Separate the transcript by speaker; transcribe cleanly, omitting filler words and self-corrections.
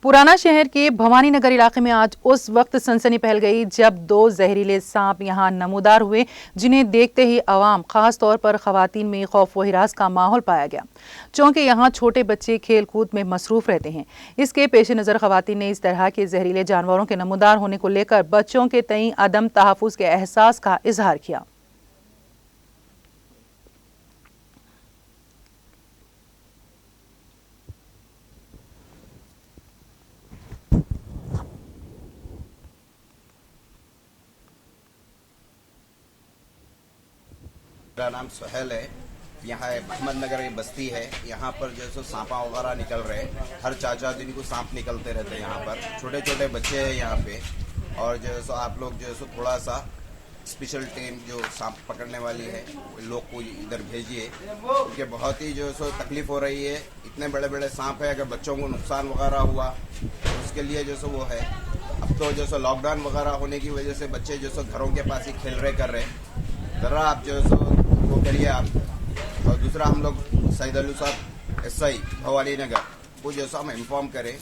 Speaker 1: पुराना शहर के भवानी नगर इलाके में आज उस वक्त सनसनी फैल गई जब दो जहरीले सांप यहां नमूदार हुए, जिन्हें देखते ही अवाम खास तौर पर खवातीन में खौफ व हिरास का माहौल पाया गया। चूंकि यहां छोटे बच्चे खेल कूद में मसरूफ रहते हैं, इसके पेश नज़र खवातीन ने इस तरह के जहरीले जानवरों के नमूदार होने को लेकर बच्चों के तई अदम तहफ़्फ़ुज़ के एहसास का इजहार किया।
Speaker 2: मेरा नाम सुहेल है। यहाँ अहमद नगर की बस्ती है। यहाँ पर जो सो सांपा वगैरह निकल रहे हैं। हर 4-4 दिन को सांप निकलते रहते हैं। यहाँ पर छोटे छोटे बच्चे हैं यहाँ पे। और जो सो आप लोग जो सो थोड़ा सा स्पेशल टीम जो सांप पकड़ने वाली है लोग को इधर भेजिए, क्योंकि बहुत ही जो सो तकलीफ हो रही है। इतने बड़े बड़े सांप है, अगर बच्चों को नुकसान वगैरह हुआ तो उसके लिए जो सो वो है। अब तो जो सो लॉकडाउन वगैरह होने की वजह से बच्चे जो सो घरों के पास ही खेल रहे कर रहे। जरा आप जो सो वो करिए आप। और दूसरा हम लोग सईद अली साहब SI भवानी नगर वो जैसा हम इन्फॉर्म करें।